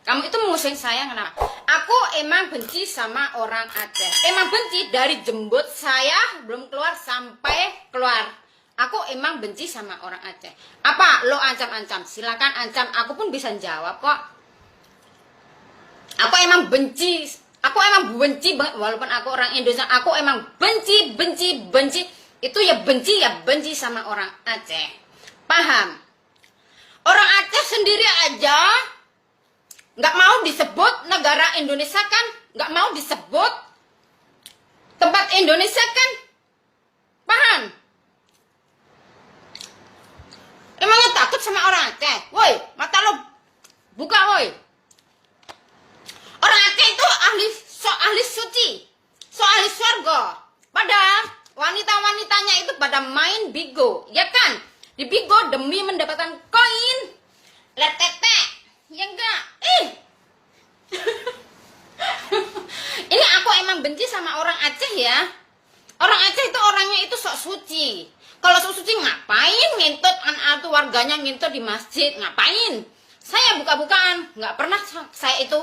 Kamu itu musuhin saya kenapa? Aku emang benci sama orang Aceh. Emang benci dari jembut saya belum keluar sampai keluar. Aku emang benci sama orang Aceh. Apa lo ancam-ancam? Silakan ancam. Aku pun bisa jawab kok. Aku emang benci. Aku emang benci banget walaupun aku orang Indonesia. Aku emang benci. Itu ya benci sama orang Aceh. Paham? Orang Aceh sendiri aja nggak mau disebut negara Indonesia kan, nggak mau disebut tempat Indonesia kan, paham? Emangnya takut sama orang Aceh? Woi, mata lo buka woi. Orang Aceh itu ahli suci, ahli surga. Padahal wanita-wanitanya itu pada main bigo, ya kan? Di bigo demi mendapatkan koin, letete. Ya enggak, ini aku emang benci sama orang Aceh ya. Orang Aceh itu orangnya itu sok suci. Kalau sok suci ngapain ngintut anak itu warganya ngintut di masjid? Ngapain? Saya buka-bukaan, nggak pernah saya itu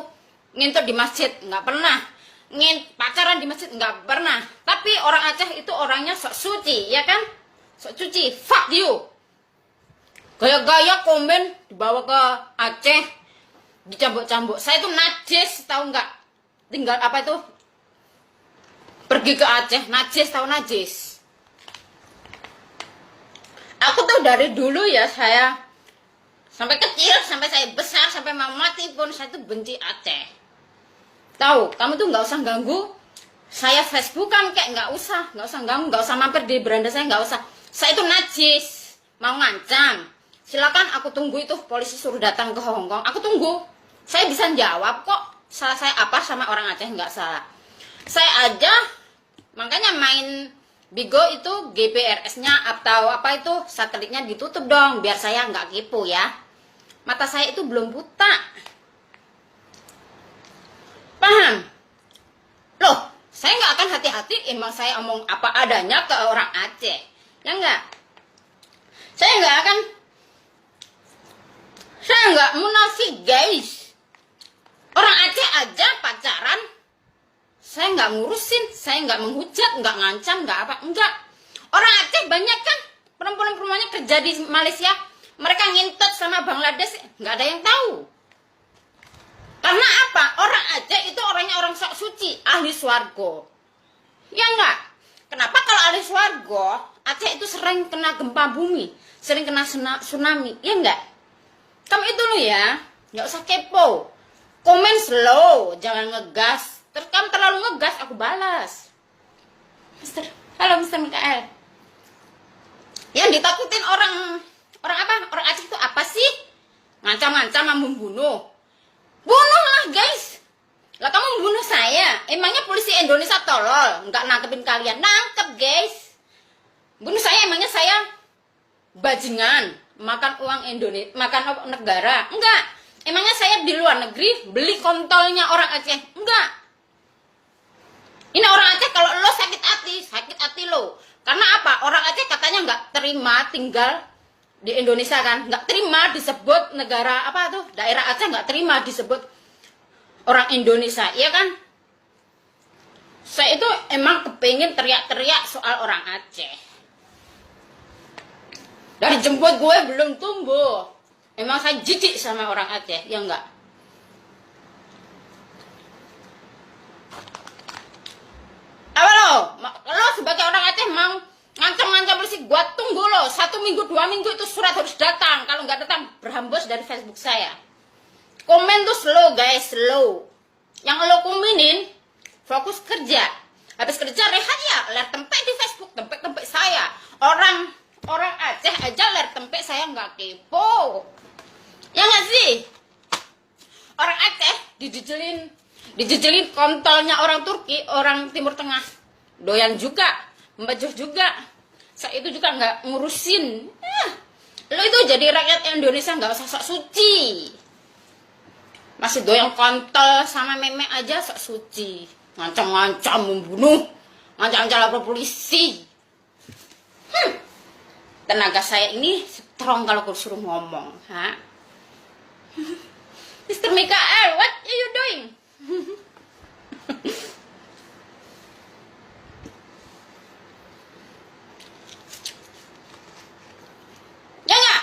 ngintut di masjid, nggak pernah. Pacaran di masjid nggak pernah. Tapi orang Aceh itu orangnya sok suci, ya kan? Sok suci, fuck you. Gaya-gaya komen dibawa ke Aceh, dicambuk-cambuk. Saya itu najis, tahu nggak? Tinggal apa itu? Pergi ke Aceh, najis, tahu najis. Aku tuh dari dulu ya, saya sampai kecil, sampai saya besar, sampai mau mati pun saya tuh benci Aceh. Tahu? Kamu tuh nggak usah ganggu saya Facebookan, kayak nggak usah ganggu, nggak usah mampir di beranda saya, nggak usah. Saya itu najis, mau ngancam. Silakan aku tunggu itu polisi suruh datang ke Hongkong. Aku tunggu. Saya bisa jawab kok. Salah saya apa sama orang Aceh nggak salah. Saya aja makanya main Bigo itu GPRS-nya atau apa itu satelitnya ditutup dong biar saya nggak kepo ya. Mata saya itu belum buta. Paham? Loh, saya nggak akan hati-hati. Emang saya omong apa adanya ke orang Aceh. Ya enggak? Saya nggak munafik guys. Orang Aceh aja pacaran saya nggak ngurusin, saya nggak menghujat, nggak ngancam, nggak apa, enggak. Orang Aceh banyak kan perempuan-perempuannya kerja di Malaysia, mereka ngintut sama Bangladesh, nggak ada yang tahu. Karena apa? Orang Aceh itu orangnya orang sok suci, ahli swargo. Ya enggak? Kenapa kalau ahli swargo, Aceh itu sering kena gempa bumi, sering kena tsunami, ya enggak? Kamu itu loh ya, nggak usah kepo. Komen slow, jangan ngegas. Terus kamu terlalu ngegas, aku balas. Halo Mister Mikael. Yang ditakutin orang apa? Orang Aceh itu apa sih? Ngancam-ngancam membunuh. Bunuhlah guys. Lah kamu membunuh saya. Emangnya polisi Indonesia tolol, nggak nangkepin kalian? Nangkep guys. Bunuh saya, emangnya saya bajingan makan uang Indonesia, makan negara? Enggak. Emangnya saya di luar negeri beli kontolnya orang Aceh? Enggak. Ini orang Aceh kalau lo sakit hati lo. Karena apa? Orang Aceh katanya nggak terima tinggal di Indonesia kan, nggak terima disebut negara apa tuh, daerah Aceh nggak terima disebut orang Indonesia, iya kan? Saya itu emang kepingin teriak-teriak soal orang Aceh. Dari jemput gue belum tumbuh. Emang saya jijik sama orang Aceh, ya enggak? Apa lo sebagai orang Aceh mau ngancam-ngancam polisi, gua tunggu lo 1 minggu 2 minggu itu surat harus datang. Kalau nggak datang berhembus dari Facebook saya. Komen tuh slow guys, slow. Yang lo komenin fokus kerja. Habis kerja rehat ya, lihat tempe di Facebook, tempe saya. Orang Aceh aja lihat tempe saya nggak kepo. Ya nggak sih? Orang Aceh dijejelin kontolnya orang Turki, orang Timur Tengah. Doyan juga, membajuh juga. Saya itu juga nggak ngurusin. Lo itu jadi rakyat Indonesia nggak usah sok suci. Masih doyan kontol sama meme aja sok suci. Ngancam-ngancam membunuh, ngancam-ngancam lapor polisi. Tenaga saya ini strong kalau suruh ngomong, ha? Mr. Mikael, what are you doing? Ya nggak?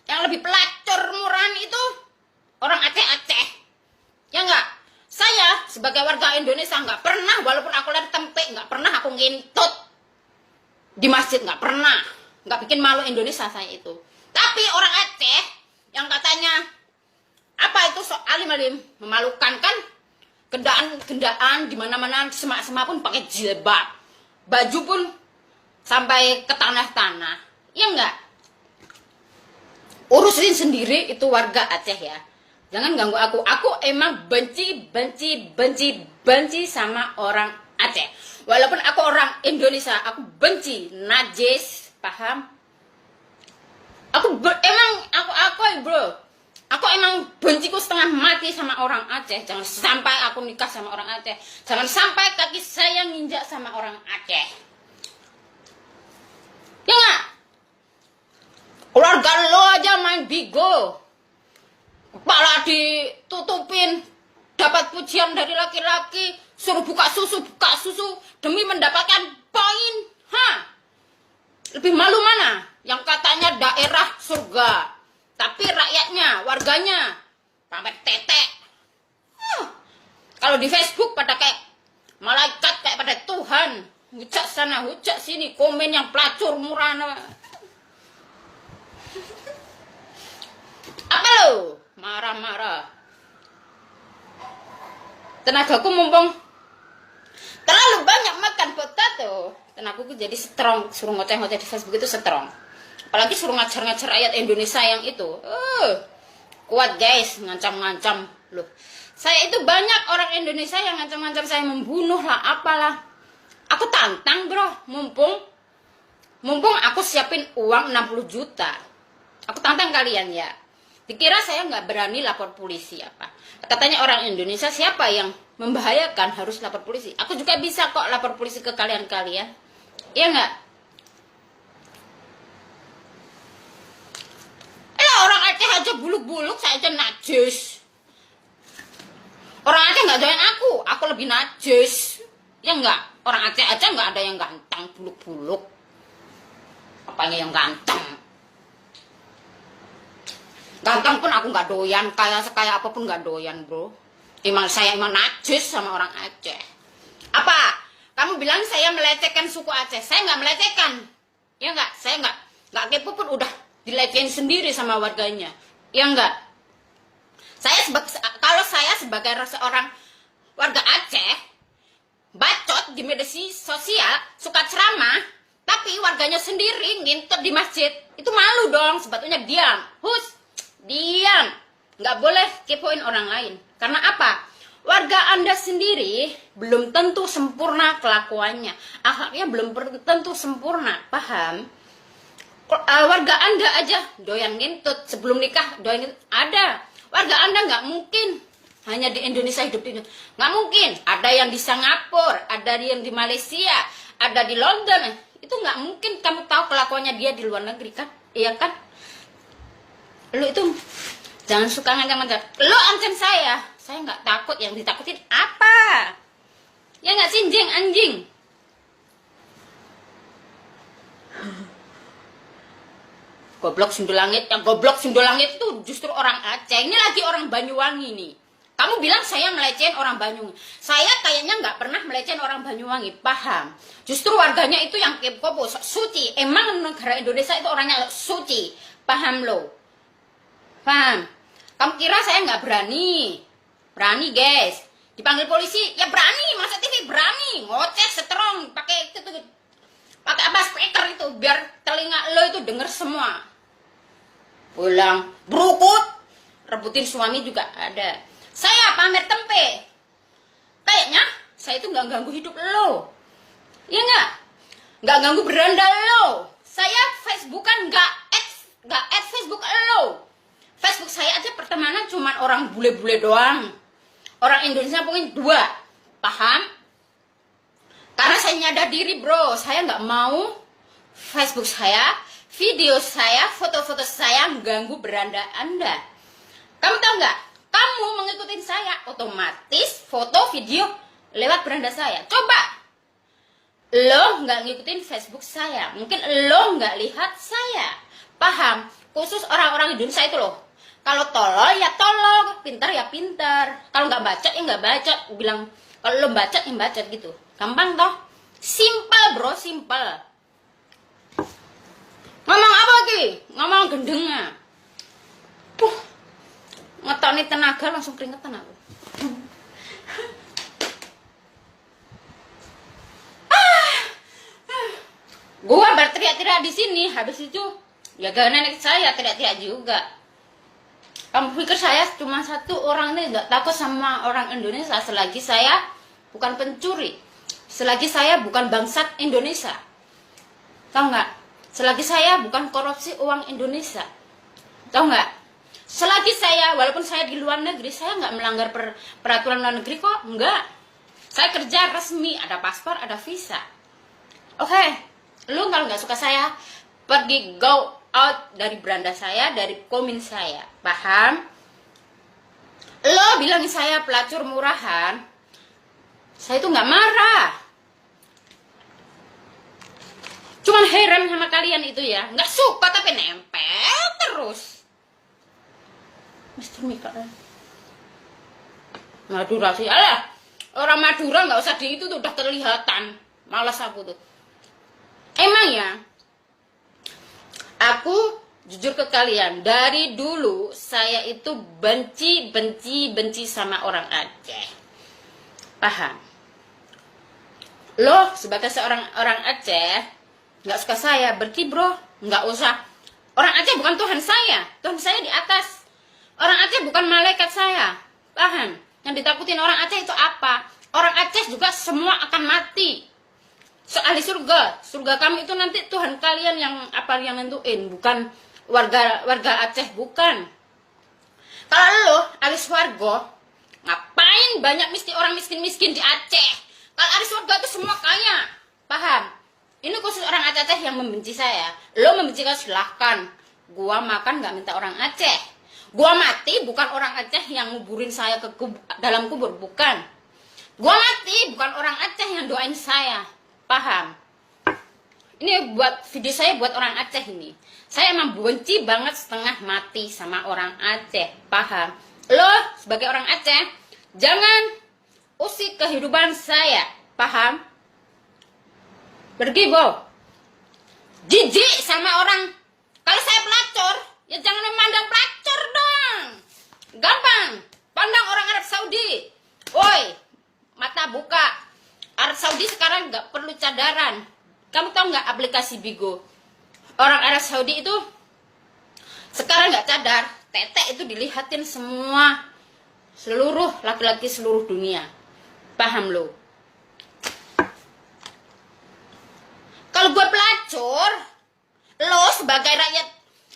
Yang lebih pelacur murahan itu orang Aceh-Aceh. Ya nggak? Saya sebagai warga Indonesia nggak pernah, walaupun aku lihat tempe, nggak pernah aku ngintut di masjid, nggak pernah. Nggak bikin malu Indonesia saya itu. Tapi orang Aceh yang katanya apa itu sok alim-alim memalukan kan, gendaan di mana-mana, semak-semak pun pakai jilbab, baju pun sampai ke tanah-tanah. Ya enggak? Urusin sendiri itu warga Aceh ya. Jangan ganggu aku. Aku emang benci sama orang Aceh. Walaupun aku orang Indonesia, aku benci najis, paham? Aku bro. Aku emang benciku setengah mati sama orang Aceh. Jangan sampai aku nikah sama orang Aceh. Jangan sampai kaki saya nginjak sama orang Aceh. Ya nggak? Keluarga lo aja main bigo. Kepala ditutupin. Dapat pujian dari laki-laki. Suruh buka susu demi mendapatkan poin. Lebih malu mana? Yang katanya daerah surga, tapi rakyatnya, warganya sampai tetek. Kalau di Facebook pada kayak malaikat, kayak pada Tuhan. Hujat sana, hujat sini, komen yang pelacur murah. Apa lo? Marah-marah. Tenagaku mumpung terlalu banyak makan potato. Tenagaku jadi strong. Suruh ngoceh-ngoceh di Facebook itu strong. Apalagi suruh ngajar-ngajar ayat Indonesia yang itu. Kuat guys, ngancam-ngancam. Loh, saya itu banyak orang Indonesia yang ngancam-ngancam saya, membunuh lah, apalah. Aku tantang bro, mumpung aku siapin uang 60 juta. Aku tantang kalian ya. Dikira saya nggak berani lapor polisi apa. Katanya orang Indonesia siapa yang membahayakan harus lapor polisi. Aku juga bisa kok lapor polisi ke kalian-kalian. Iya nggak? Orang Aceh aja buluk-buluk, saya aja najis. Orang Aceh nggak doyan aku lebih najis. Ya nggak? Orang Aceh aja nggak ada yang ganteng, buluk-buluk. Apanya yang ganteng? Ganteng pun aku nggak doyan, kaya apapun nggak doyan bro. Saya emang najis sama orang Aceh. Apa? Kamu bilang saya melecehkan suku Aceh? Saya nggak melecehkan. Ya nggak? Saya nggak kepo pun udah dilecehin sendiri sama warganya. Ya nggak? Kalau saya sebagai seorang warga Aceh, bacot di media sosial, suka ceramah, tapi warganya sendiri ngintip di masjid, itu malu dong. Sebetulnya diam. Diam. Nggak boleh kepoin orang lain. Karena apa? Warga Anda sendiri belum tentu sempurna kelakuannya. Akhlaknya belum tentu sempurna. Paham? Warga Anda aja doyan ngintut. Sebelum nikah doyan ngintut. Ada. Warga Anda nggak mungkin hanya di Indonesia hidup di Indonesia. Nggak mungkin. Ada yang di Singapura, ada yang di Malaysia, ada di London. Itu nggak mungkin kamu tahu kelakuannya dia di luar negeri kan? Iya kan? Lu itu jangan suka ngancam-ngancam. Lu ancam saya nggak takut. Yang ditakutin apa? Ya nggak sih, anjing. Goblok Sindolangit. Yang goblok Sindolangit itu justru orang Aceh. Ini lagi orang Banyuwangi nih. Kamu bilang saya melecehin orang Banyuwangi. Saya kayaknya nggak pernah melecehin orang Banyuwangi. Paham? Justru warganya itu yang kepo, suci. Emang negara Indonesia itu orangnya suci. Paham lo? Paham? Kamu kira saya nggak berani? Berani guys. Dipanggil polisi ya berani. Masa TV berani? Ngoceh strong. Pakai apa speaker itu biar telinga lo itu denger semua. Pulang berukut, rebutin suami juga ada. Saya pamer tempe. Kayaknya saya itu nggak ganggu hidup lo. Iya nggak? Nggak ganggu beranda lo. Saya Facebookan nggak add Facebook lo. Facebook saya aja pertemanan cuman orang bule-bule doang. Orang Indonesia mungkin 2. Paham? Karena saya nyadar diri bro. Saya nggak mau Facebook saya, video saya, foto-foto saya mengganggu beranda Anda. Kamu tahu nggak? kamu mengikuti saya, otomatis foto video lewat beranda saya. Coba lo nggak ngikutin Facebook saya, mungkin lo nggak lihat saya. Paham? Khusus orang-orang Indonesia itu loh. Kalau tolol ya tolol, pintar ya pintar. Kalau nggak bacot ya nggak bacot. Bilang kalau lo bacot ya bacot gitu. Gampang toh? Simple bro, simple. Ngomong apa ki? Ngomong gendengnya. Ngetoni tenaga langsung keringetan aku. Gua berteriak-teriak di sini, habis itu ya gak nenek saya teriak-teriak juga. Kamu pikir saya cuma satu orang nih nggak takut sama orang Indonesia selagi saya bukan pencuri, selagi saya bukan bangsat Indonesia, tahu nggak? Selagi saya bukan korupsi uang Indonesia, tahu nggak? Selagi saya, walaupun saya di luar negeri, saya nggak melanggar peraturan luar negeri kok, nggak. Saya kerja resmi, ada paspor, ada visa. Oke, lu kalau nggak suka saya, pergi go out dari beranda saya, dari komen saya, paham? Lo bilang saya pelacur murahan, saya itu nggak marah. Cuman heran sama kalian itu ya, nggak suka tapi nempel terus. Mister Mika, Madura sih, alah, orang Madura nggak usah di itu tuh udah kelihatan, malas aku tuh. Emang ya, aku jujur ke kalian, dari dulu saya itu benci sama orang Aceh. Paham? Loh, sebagai seorang orang Aceh, nggak suka saya, berarti bro, nggak usah. Orang Aceh bukan Tuhan saya di atas. Orang Aceh bukan malaikat saya. Paham? Yang ditakutin orang Aceh itu apa? Orang Aceh juga semua akan mati. Ahli surga, surga kami itu nanti Tuhan kalian yang nentuin, bukan warga Aceh, bukan. Kalau lo ahli surga, ngapain banyak orang miskin di Aceh? Kalau ahli surga itu semua kaya, paham? Ini khusus orang Aceh yang membenci saya. Lo membenci kan silahkan. Gua makan nggak minta orang Aceh. Gua mati bukan orang Aceh yang nguburin saya ke dalam kubur, bukan. Gua mati bukan orang Aceh yang doain saya. Paham? Ini buat video saya buat orang Aceh ini. Saya emang benci banget setengah mati sama orang Aceh. Paham? Lo sebagai orang Aceh, jangan usik kehidupan saya. Paham? Pergi, Bo. Jijik sama orang. Kalau saya pelacur, ya jangan memandang pelacur dong. Gampang. Pandang orang Arab Saudi. Woi, mata buka. Arab Saudi sekarang nggak perlu cadaran. Kamu tahu nggak aplikasi Bigo? Orang Arab Saudi itu sekarang nggak cadar. Tetek itu dilihatin semua, seluruh laki-laki seluruh dunia. Paham lo? Kalau gue pelacur, lo sebagai rakyat,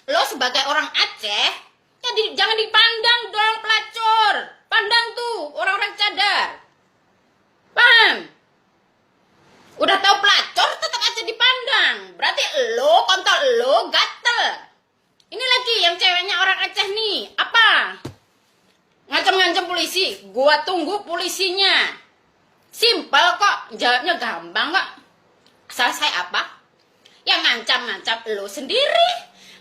lo sebagai orang Aceh, ya jangan dipandang dong pelacur. Pandang tuh orang-orang cadar. Paham? Udah tahu pelacur tetap aja dipandang. Berarti lo kontol, lo gatel. Ini lagi yang ceweknya orang Aceh nih. Apa? Ngancam-ngancam polisi. Gua tunggu polisinya. Simpel kok. Jawabnya gampang kok. Salah saya apa? Yang ngancam-ngancam lo sendiri.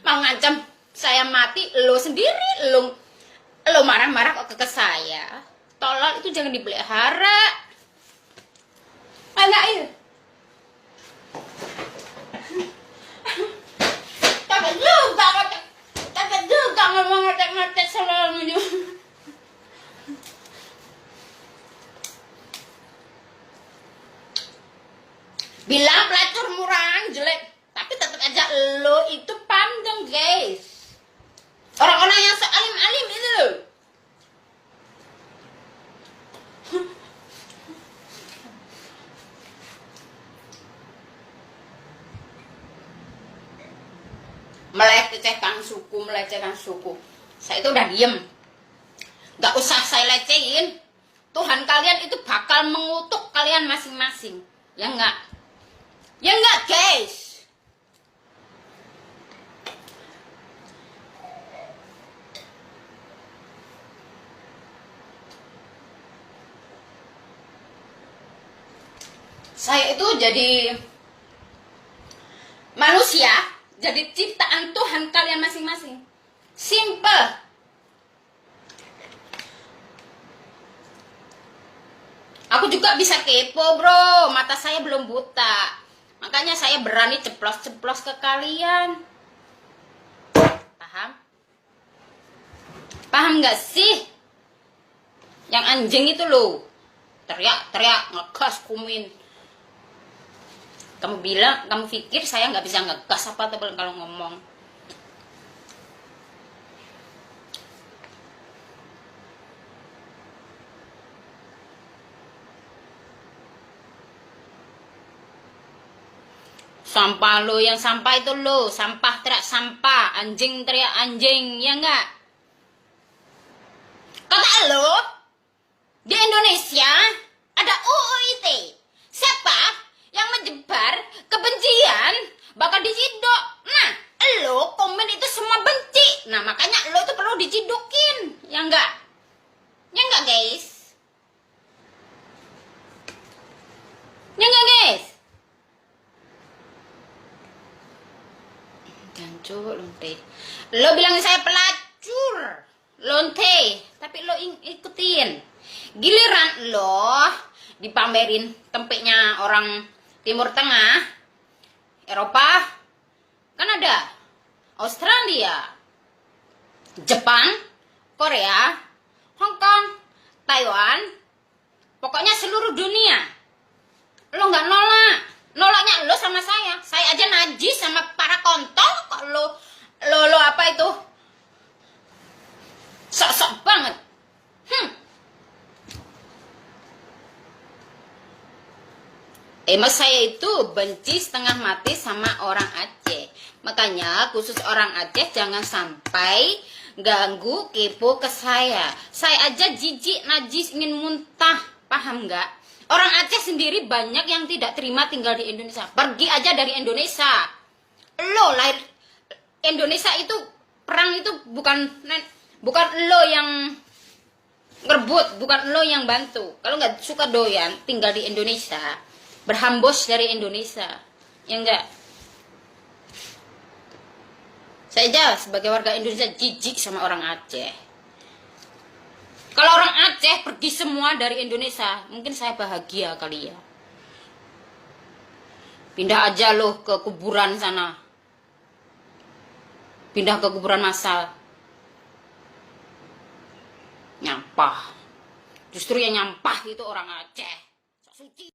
Mau ngancam saya mati lo sendiri. Lo marah-marah kok ke saya. Tolol itu jangan dipelihara. Enggak ini. Takut juga ngomong ngetek-ngetek selalunya. Bilang pelacur murahan jelek, tapi tetap aja lo itu pandang guys. Orang-orang yang sealim-alim itu. melecehkan suku. Saya itu udah diem. Gak usah saya lecehin. Tuhan kalian itu bakal mengutuk kalian masing-masing. Ya enggak? Ya enggak guys? Saya itu jadi manusia, jadi ciptaan Tuhan kalian masing-masing. Simple. Aku juga bisa kepo, bro. Mata saya belum buta. Makanya saya berani ceplos-ceplos ke kalian. Paham? Paham gak sih? Yang anjing itu loh. Teriak-teriak, ngegas, kumin. Kamu bilang, kamu pikir saya nggak bisa ngegas apa tuh kalau ngomong? Sampah lo, yang sampah itu lo. Sampah teriak sampah, anjing teriak anjing, ya nggak? Kata lo, di Indonesia ada UU ITE. Siapa yang menyebar kebencian bakal diciduk. Nah, lo komen itu semua benci. Nah, makanya lo tuh perlu dicidukin, ya enggak? Ya enggak, guys? Ya enggak, guys? Jancuk, lonte. Lo bilang saya pelacur, lonte, tapi lo ikutin. Giliran lo dipamerin tempeknya orang Timur Tengah, Eropa, Kanada, Australia, Jepang, Korea, Hong Kong, Taiwan, pokoknya seluruh dunia. Lo nggak nolak, nolaknya lo sama saya aja najis sama para kontol. Kok lo apa itu? Sok-sok banget. Mas saya itu benci setengah mati sama orang Aceh. Makanya khusus orang Aceh jangan sampai ganggu kepo ke saya. Saya aja jijik, najis, ingin muntah. Paham nggak? Orang Aceh sendiri banyak yang tidak terima tinggal di Indonesia. Pergi aja dari Indonesia. Lo lahir Indonesia itu, perang itu bukan lo yang ngerebut, bukan lo yang bantu. Kalau nggak suka doyan tinggal di Indonesia, berhambus dari Indonesia, ya enggak? Saya aja sebagai warga Indonesia jijik sama orang Aceh. Kalau orang Aceh pergi semua dari Indonesia, mungkin saya bahagia kali ya. Pindah aja loh ke kuburan sana. Pindah ke kuburan massal. Nyampah. Justru yang nyampah itu orang Aceh. Sok suci.